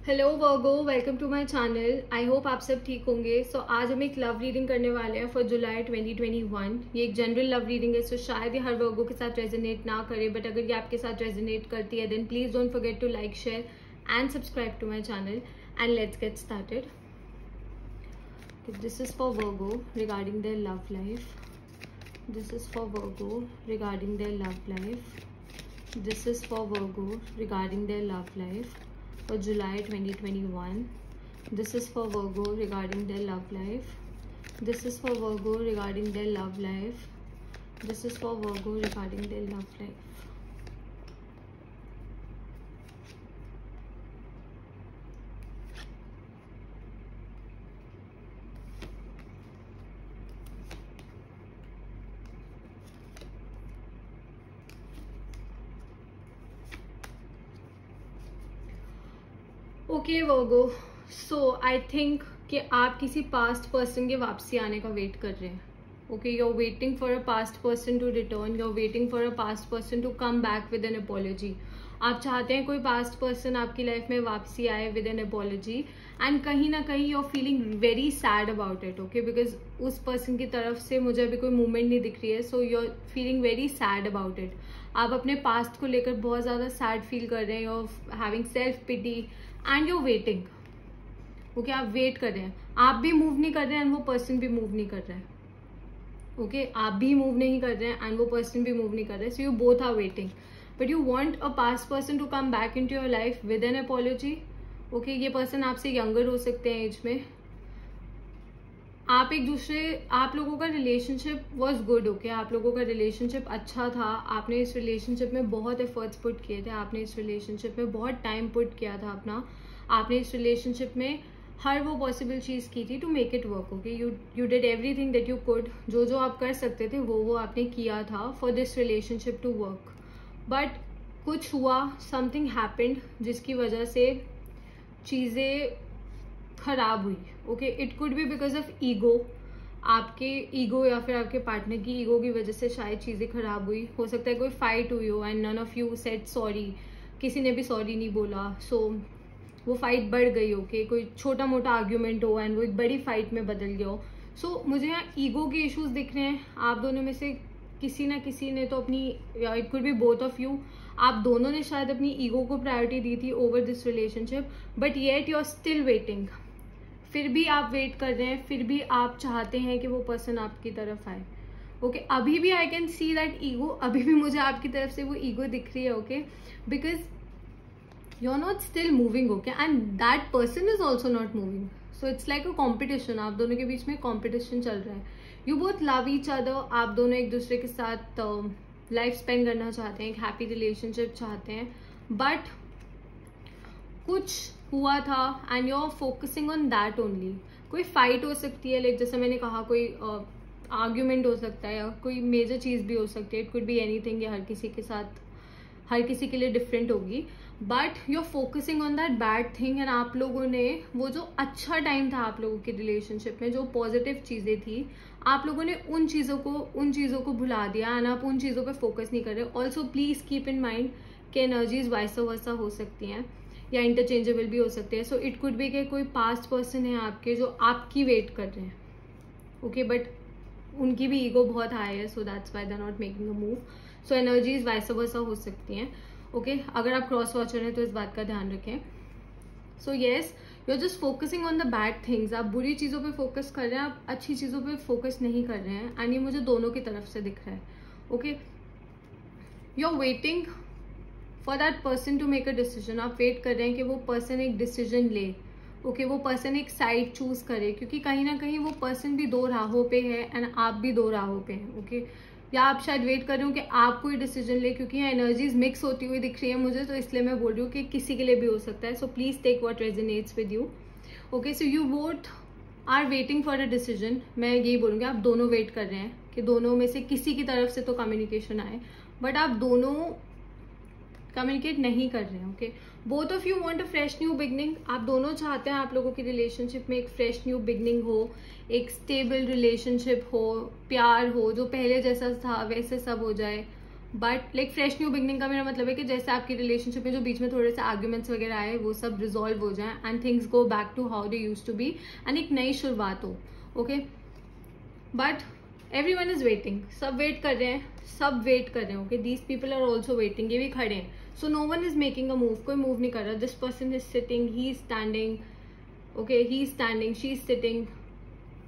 Hello Virgo, welcome to my channel. I hope आप सब ठीक होंगे। सो आज हम एक लव रीडिंग करने वाले हैं फॉर जुलाई 2021। ये एक जनरल लव रीडिंग है, सो शायद ये हर वर्गो के साथ रेजोनेट ना करे, बट अगर ये आपके साथ रेजोनेट करती है then please don't forget to like, share and subscribe to my channel and let's get started. This is for Virgo regarding their love life. This is for Virgo regarding their love life. This is for Virgo regarding their love life for July 2021. This is for Virgo regarding their love life. This is for Virgo regarding their love life. This is for Virgo regarding their love life. Okay Virgo, so I think कि आप किसी past person के वापसी आने का wait कर रहे हैं। Okay, you are waiting for a past person to return, you are waiting for a past person to come back with an apology. आप चाहते हैं कोई पास्ट पर्सन आपकी लाइफ में वापसी आए विद एन अपॉलॉजी, एंड कहीं ना कहीं you are feeling very sad about it. Okay, because उस पर्सन की तरफ से मुझे अभी कोई मूवमेंट नहीं दिख रही है, so you are feeling very sad about it. आप अपने पास्ट को लेकर बहुत ज्यादा सैड फील कर रहे हैं, you are having self pity and you waiting. Okay, आप वेट कर रहे हैं, आप भी मूव नहीं कर रहे हैं एंड वो पर्सन भी मूव नहीं कर रहा है। ओके, आप भी मूव नहीं कर रहे हैं एंड वो पर्सन भी मूव नहीं कर रहा है, so you both are waiting, but you want a past person to come back into your life with an apology. Okay, ये पर्सन आपसे यंगर हो सकते हैं एज में। आप लोगों का रिलेशनशिप वॉज गुड। ओके, आप लोगों का रिलेशनशिप अच्छा था, आपने इस रिलेशनशिप में बहुत एफर्ट्स पुट किए थे, आपने इस रिलेशनशिप में बहुत टाइम पुट किया था अपना, आपने इस रिलेशनशिप में हर वो पॉसिबल चीज़ की थी to make it work. Okay, you did everything that you could, जो जो आप कर सकते थे वो आपने किया था for this relationship to work. But कुछ हुआ, समथिंग हैपेंड, जिसकी वजह से चीज़ें खराब हुई। Okay, it could be because of ego, आपके ईगो या फिर आपके पार्टनर की ईगो की वजह से शायद चीज़ें खराब हुई। हो सकता है कोई फाइट हुई हो and none of you said sorry, किसी ने भी सॉरी नहीं बोला, सो वो फाइट बढ़ गई। ओके, कोई छोटा मोटा आर्ग्यूमेंट हो एंड वो एक बड़ी फाइट में बदल गया हो। सो मुझे यहाँ ईगो के इश्यूज दिख रहे हैं। आप दोनों में से किसी ना किसी ने तो अपनी, it could be both of you, आप दोनों ने शायद अपनी ईगो को प्रायोरिटी दी थी over this relationship, but yet you are still waiting. फिर भी आप वेट कर रहे हैं, फिर भी आप चाहते हैं कि वो पर्सन आपकी तरफ आए। ओके, अभी भी आई कैन सी दैट ईगो, अभी भी मुझे आपकी तरफ से वो ईगो दिख रही है। Okay, because you are not still moving. Okay, and that person is also not moving, so it's like a competition. आप दोनों के बीच में कॉम्पिटिशन चल रहा है। You both love each other, आप दोनों एक दूसरे के साथ लाइफ स्पेंड करना चाहते हैं, एक हैप्पी रिलेशनशिप चाहते हैं, बट कुछ हुआ था and you are focusing on that only. कोई फाइट हो सकती है, लाइक जैसे मैंने कहा, कोई आर्ग्यूमेंट हो सकता है या कोई मेजर चीज भी हो सकती है, इट कुड बी एनीथिंग, या हर किसी के साथ, हर किसी के लिए डिफरेंट होगी, but you are focusing on that bad thing. And आप लोगों ने वो जो अच्छा टाइम था आप लोगों के रिलेशनशिप में, जो पॉजिटिव चीजें थी, आप लोगों ने उन चीजों को भुला दिया एंड आप उन चीजों पे फोकस नहीं कर रहे। Also please keep in mind कि एनर्जीज वाइस वर्सा हो सकती हैं या इंटरचेंजेबल भी हो सकते हैं। सो इट कुड बी कि कोई पास्ट पर्सन है आपके जो आपकी वेट कर रहे हैं। ओके, बट उनकी भी ईगो बहुत हाई है, so that's why they are not making a move. So energies vice versa हो सकती हैं। ओके, अगर आप क्रॉस वॉचर हैं तो इस बात का ध्यान रखें। So yes, you are just focusing on the bad things. आप बुरी चीज़ों पे फोकस कर रहे हैं, आप अच्छी चीज़ों पे फोकस नहीं कर रहे हैं, एंड ये मुझे दोनों की तरफ से दिख रहा है। Okay, you are waiting for that person to make a decision. आप वेट कर रहे हैं कि वो पर्सन एक डिसीजन ले। ओके, वो पर्सन एक साइड चूज करे, क्योंकि कहीं ना कहीं वो पर्सन भी दो राहों पे है एंड आप भी दो राहों पे हैं। ओके, या आप शायद वेट कर रहे हो कि आप कोई डिसीजन ले, क्योंकि यहाँ एनर्जीज मिक्स होती हुई दिख रही है मुझे, तो इसलिए मैं बोल रही हूँ कि किसी के लिए भी हो सकता है। So please take what resonates with you. Okay, so you both are waiting for a decision. मैं यही बोलूँगी, आप दोनों वेट कर रहे हैं कि दोनों में से किसी की तरफ से तो कम्युनिकेशन आए, बट आप दोनों कम्युनिकेट नहीं कर रहे हैं। Okay, both of you want a fresh new beginning. आप दोनों चाहते हैं आप लोगों की रिलेशनशिप में एक फ्रेश न्यू बिगनिंग हो, एक स्टेबल रिलेशनशिप हो, प्यार हो, जो पहले जैसा था वैसे सब हो जाए। But like fresh new beginning का मेरा मतलब है कि जैसे आपकी रिलेशनशिप में जो बीच में थोड़े से आर्ग्यूमेंट्स वगैरह आए वो सब रिजॉल्व हो जाए and things go back to how they used to be and एक नई शुरुआत हो. Okay, but everyone is waiting. सब वेट कर रहे हैं, सब वेट कर रहे हैं. Okay, these people are also waiting. ये भी खड़े हैं. So no one is making a move. कोई मूव नहीं कर रहा. This person is sitting, he is standing. Okay, he is standing, she is sitting.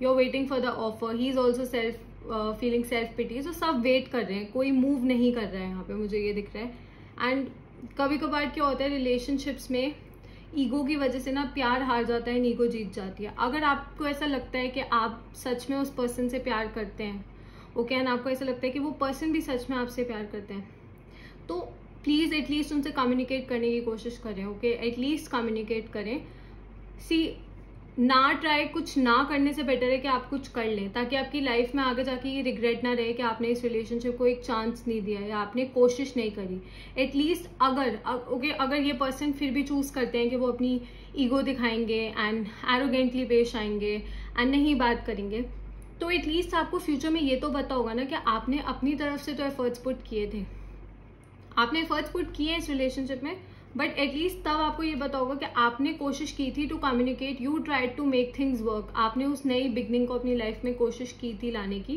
You are waiting for the offer. He is also feeling self pity. So सब wait कर रहे हैं, कोई move नहीं कर रहा है यहाँ पे, मुझे ये दिख रहा है. एंड कभी कभार क्या होता है रिलेशनशिप्स में, ईगो की वजह से ना प्यार हार जाता है, ईगो जीत जाती है. अगर आपको ऐसा लगता है कि आप सच में उस पर्सन से प्यार करते हैं, ओके, एंड आपको ऐसा लगता है कि वो पर्सन भी सच में आपसे प्यार करते हैं, तो प्लीज एटलीस्ट उनसे कम्युनिकेट करने की कोशिश करें. ओके, एटलीस्ट कम्युनिकेट करें. सी, ना ट्राई, कुछ ना करने से बेटर है कि आप कुछ कर लें, ताकि आपकी लाइफ में आगे जाके ये रिग्रेट ना रहे कि आपने इस रिलेशनशिप को एक चांस नहीं दिया या आपने कोशिश नहीं करी. एटलीस्ट अगर ये पर्सन फिर भी चूज करते हैं कि वो अपनी ईगो दिखाएंगे एंड एरोगेंटली पेश आएंगे एंड नहीं बात करेंगे, तो एटलीस्ट आपको फ्यूचर में ये तो पता होगा ना कि आपने अपनी तरफ से तो एफर्ट्स पुट किए थे, आपने एफर्ट्स पुट किए इस रिलेशनशिप में. बट एटलीस्ट तब आपको ये पता होगा कि आपने कोशिश की थी to communicate, you tried to make things work. आपने उस नई बिगनिंग को अपनी लाइफ में कोशिश की थी लाने की.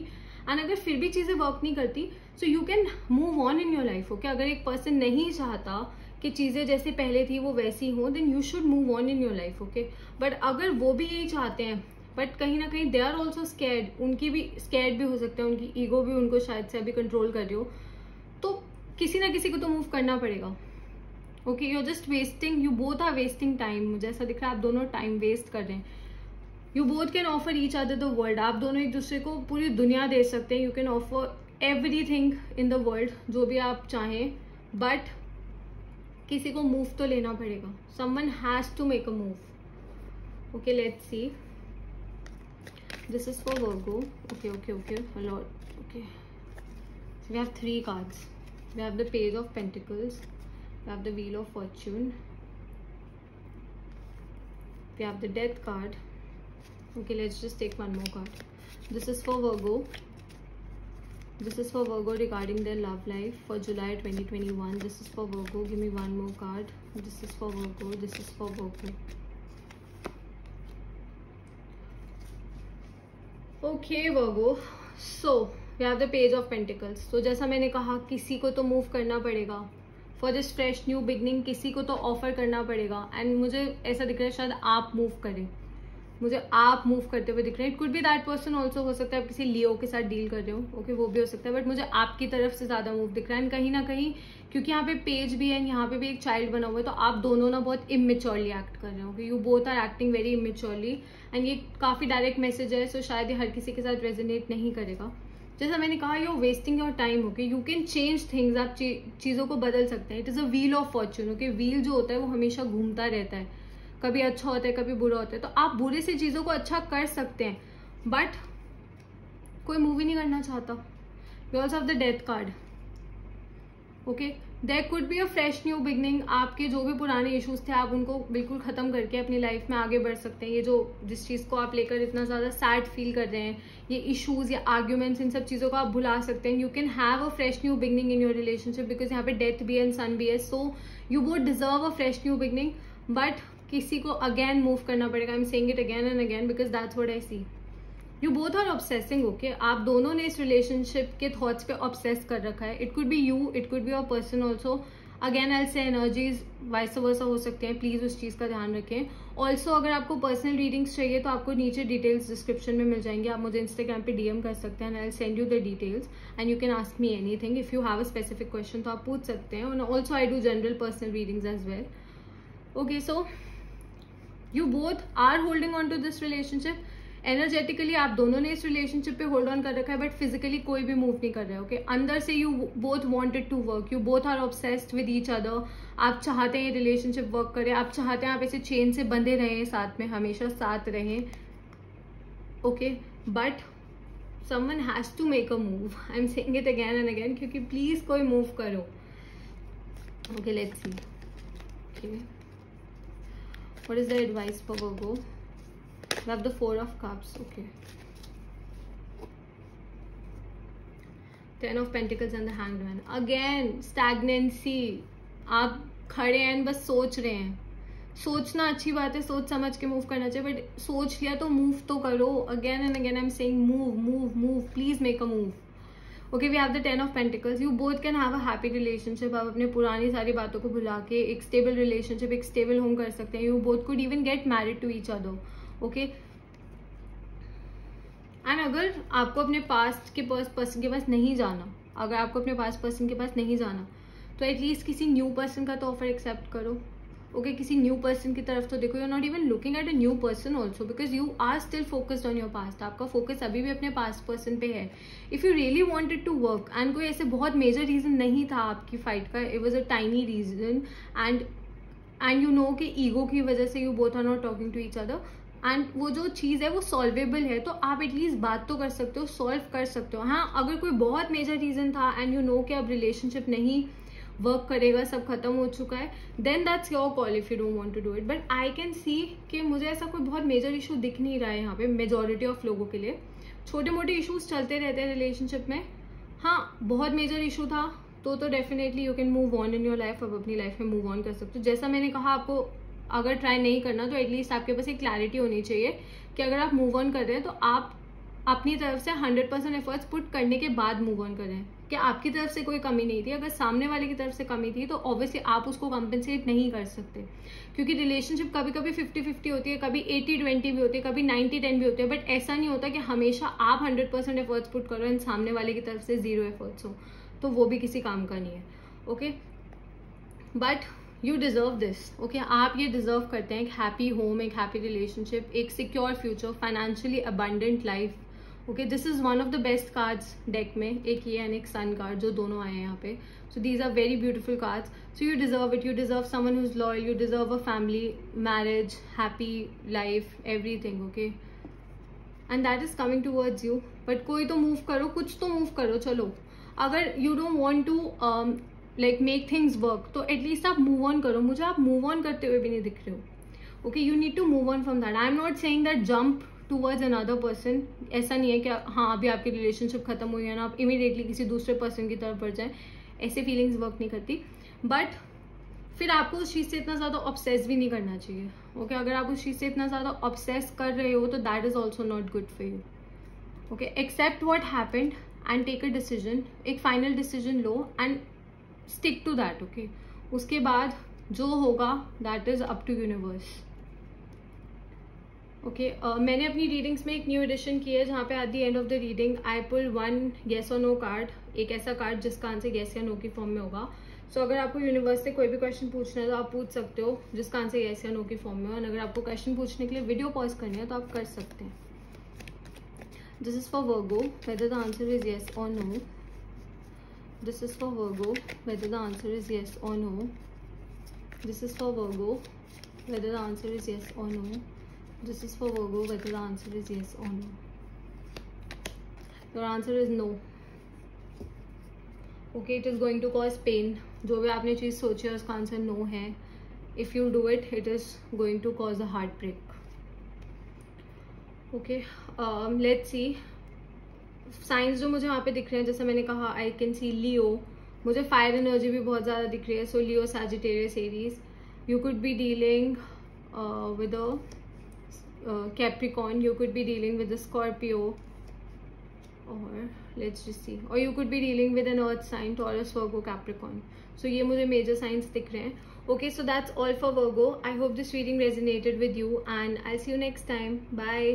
एंड अगर फिर भी चीजें वर्क नहीं करती, so you can move on in your life. Okay, अगर एक पर्सन नहीं चाहता कि चीजें जैसे पहले थी वो वैसी हो, then you should move on in your life. Okay, but अगर वो भी यही चाहते हैं, बट कहीं ना कहीं दे आर ऑल्सो स्कैर्ड, उनकी भी स्कैर्ड भी हो सकता है, उनकी ईगो भी उनको शायद से अभी कंट्रोल कर रही हो, तो किसी ना किसी को तो मूव करना पड़ेगा. Okay, you are just wasting, you both are wasting time. मुझे ऐसा दिख रहा है आप दोनों टाइम वेस्ट कर रहे हैं. You both can offer each other the world. आप दोनों एक दूसरे को पूरी दुनिया दे सकते हैं. You can offer everything in the world, जो भी आप चाहें, बट किसी को मूव तो लेना पड़ेगा. Someone has to make a move. Okay, let's see. This is for Virgo. Okay, a lot. Okay, we have 3 cards. We have the Page of Pentacles. We have the Wheel of Fortune. We have the Death card. Okay, let's just take one more card. This is for Virgo. This is for Virgo regarding their love life for July 2021. This is for Virgo. Give me one more card. This is for Virgo. This is for Virgo. Okay, Virgo. So we have the Page of Pentacles. So जैसा मैंने कहा, किसी को तो move करना पड़ेगा for this fresh new beginning. किसी को तो ऑफर करना पड़ेगा. एंड मुझे ऐसा दिख रहा है शायद आप मूव करें, मुझे आप मूव करते हुए दिख रहे हैं. It could be that person also, हो सकता है आप किसी लियो के साथ डील कर रहे हो. ओके, वो भी हो सकता है, बट मुझे आपकी तरफ से ज्यादा मूव दिख रहा है. एंड कहीं ना कहीं क्योंकि यहाँ पे पेज भी है एंड यहाँ पे भी एक चाइल्ड बना हुआ है, तो आप दोनों ना बहुत इमेच्योरली एक्ट कर रहे हो. You both are acting very immaturely. And ये काफी डायरेक्ट मैसेज है, सो शायद ये हर किसी के साथ रेजोनेट नहीं करेगा. जैसा मैंने कहा, you wasting your time. Okay, you can change things. आप चीजों को बदल सकते हैं. It is a wheel of Fortune. Okay, wheel जो होता है वो हमेशा घूमता रहता है, कभी अच्छा होता है कभी बुरा होता है. तो आप बुरे से चीजों को अच्छा कर सकते हैं, बट कोई मूव ही नहीं करना चाहता. You also have the death card. Okay, there could be a fresh new beginning. आपके जो भी पुराने इश्यूज थे आप उनको बिल्कुल खत्म करके अपनी लाइफ में आगे बढ़ सकते हैं. ये जो जिस चीज को आप लेकर इतना ज्यादा सैड फील कर रहे हैं, ये इश्यूज या आर्ग्यूमेंट्स, इन सब चीजों को आप भुला सकते हैं. You can have a fresh new beginning in your relationship, because यहाँ पे डेथ भी एंड सन भी है. So you both deserve a fresh new beginning, but किसी को अगेन मूव करना पड़ेगा. I am saying it again and again because that's what I see. You both are obsessing. Okay, आप दोनों ने इस रिलेशनशिप के थॉट्स पे ऑब्सेस कर रखा है. It could be you, it could be your person also. Again I से एनर्जीज वाइस वर्सा हो सकते हैं. प्लीज उस चीज का ध्यान रखें. ऑल्सो अगर आपको पर्सनल रीडिंग्स चाहिए तो आपको नीचे डिटेल्स डिस्क्रिप्शन में मिल जाएंगे. आप मुझे इंस्टाग्राम पे डीएम कर सकते हैं. I send you the details and you can ask me anything. If you have a specific question तो आप पूछ सकते हैं. Also I do general personal readings as well. Okay, so you both are holding on to this relationship. Energetically आप दोनों ने इस relationship पे होल्ड ऑन कर रखा है, बट फिजिकली कोई भी मूव नहीं कर रहा है. ओके, अंदर से you both wanted to work. You both are obsessed with each other. आप चाहते हैं ये रिलेशनशिप वर्क करे. आप चाहते हैं आप ऐसे चेन से बंधे रहें, साथ में हमेशा साथ रहें. Okay, but someone has to make a move. I am saying it again and again, क्योंकि प्लीज कोई मूव करो. Okay, let's see. Okay, what is the advice for Virgo? We have the 4 of Cups. Okay, 10 of pentacles and the hanged man. Again stagnancy. आप खड़े हैं, बस सोच रहे हैं. सोचना अच्छी बात है, सोच समझ के मूव करना चाहिए, बट सोच लिया तो मूव तो करो. Again and again I am saying move move move, please make a move. Okay, we have the 10 of pentacles. You both can have a happy relationship. आप अपने पुरानी सारी बातों को भुला के एक स्टेबल रिलेशनशिप, एक स्टेबल होम कर सकते हैं. You both could even get married to each other. Okay, and अगर आपको अपने पास्ट के पर्सन के पास नहीं जाना, अगर आपको अपने पास्ट पर्सन के पास नहीं जाना, तो एटलीस्ट किसी न्यू पर्सन का तो ऑफर एक्सेप्ट करो. ओके, किसी न्यू पर्सन की तरफ तो देखो. You are not even looking at a new person also, because you are still focused on your past. आपका फोकस अभी भी अपने पास्ट पर्सन पे है. If you really wanted to work, and कोई ऐसे बहुत मेजर रीजन नहीं था आपकी फाइट का, it was a tiny reason, and you know कि ईगो की वजह से you both are not talking to each other, and वो जो चीज़ है वो सॉल्वेबल है, तो आप एटलीस्ट बात तो कर सकते हो, सॉल्व कर सकते हो. हाँ, अगर कोई बहुत मेजर रीजन था एंड यू नो कि अब रिलेशनशिप नहीं वर्क करेगा, सब खत्म हो चुका है, then that's your call if you don't want to do it. But I can see कि मुझे ऐसा कोई बहुत मेजर इशू दिख नहीं रहा है यहाँ पे मेजोरिटी ऑफ लोगों के लिए. छोटे मोटे इशूज चलते रहते हैं रिलेशनशिप में. हाँ, बहुत मेजर इशू था तो definitely you can move on in your life. अब अपनी लाइफ में मूव ऑन कर सकते हो. जैसा मैंने कहा, आपको अगर ट्राई नहीं करना तो एटलीस्ट आपके पास एक क्लैरिटी होनी चाहिए कि अगर आप मूव ऑन कर रहे हैं तो आप अपनी तरफ से 100% एफर्ट्स पुट करने के बाद मूव ऑन करें. कि आपकी तरफ से कोई कमी नहीं थी, अगर सामने वाले की तरफ से कमी थी तो ऑब्वियसली आप उसको कंपेंसेट नहीं कर सकते, क्योंकि रिलेशनशिप कभी कभी 50-50 होती है, कभी 80-20 भी होती है, कभी 90-10 भी होती है. बट ऐसा नहीं होता कि हमेशा आप 100% एफर्ट्स पुट करो एंड सामने वाले की तरफ से 0 एफर्ट्स हो, तो वो भी किसी काम का नहीं है. Okay, but you deserve this. Okay, आप ये डिजर्व करते हैं एक हैप्पी होम, एक हैप्पी रिलेशनशिप, एक secure future, financially abundant life. Okay, this is one of the best cards deck में, एक ये एंड एक सन कार्ड जो दोनों आए हैं यहाँ पे. So these are very beautiful cards. So you deserve it. You deserve someone who is loyal. You deserve a family, marriage, happy life, everything. Okay, and that is coming towards you. But कोई तो move करो, कुछ तो move करो. चलो, अगर you don't want to like make things work, तो at least आप मूव ऑन करो. मुझे आप मूव ऑन करते हुए भी नहीं दिख रहे हो. Okay, you need to move on from that. I am not saying that jump towards another person. ऐसा नहीं है कि हाँ अभी आपकी रिलेशनशिप खत्म हुई है ना, आप इमीडिएटली किसी दूसरे पर्सन की तरफ बढ़ जाए. ऐसे फीलिंग्स वर्क नहीं करती. बट फिर आपको उस चीज़ से इतना ज़्यादा ऑब्सेस भी नहीं करना चाहिए. ओके, अगर आप उस चीज़ से इतना ज़्यादा ऑब्सेस कर रहे हो तो that is also not good for you. Okay, accept what happened and take a decision. एक फाइनल डिसीजन लो and stick to that. Okay, उसके बाद जो होगा that is up to universe. Okay, मैंने अपनी रीडिंग्स में एक न्यू एडिशन की है जहाँ पे at the end of the reading I pull 1 yes और नो कार्ड. एक ऐसा कार्ड जिसका आंसर येस या नो की फॉर्म में होगा. सो अगर आपको यूनिवर्स से कोई भी क्वेश्चन पूछना है तो आप पूछ सकते हो जिसका आंसर येस या नो की फॉर्म में हो. और अगर आपको क्वेश्चन पूछने के लिए वीडियो पॉज करनी है तो आप कर सकते हैं. This is for Virgo, whether the answer is yes और no. This is for Virgo, whether the answer is yes और no. This is for Virgo, whether the answer is yes और no. This is for Virgo, whether the answer is yes or no. Your answer is no. Okay, it is going to cause pain. जो भी आपने चीज़ सोची है उसका answer no है. If you do it, it is going to cause a heartbreak. Okay, let's see. Science जो मुझे वहाँ पे दिख रहे हैं, जैसे मैंने कहा आई कैन सी लियो. मुझे फायर एनर्जी भी बहुत ज़्यादा दिख रही है. So Leo, Sagittarius, Aries. You could be dealing with a Capricorn. You could be dealing with a Scorpio, or let's just see, or you could be dealing with an earth sign, Taurus, Virgo, Capricorn. So ये मुझे major signs दिख रहे हैं. Okay, so that's all for Virgo. I hope this reading resonated with you and I'll see you next time. Bye.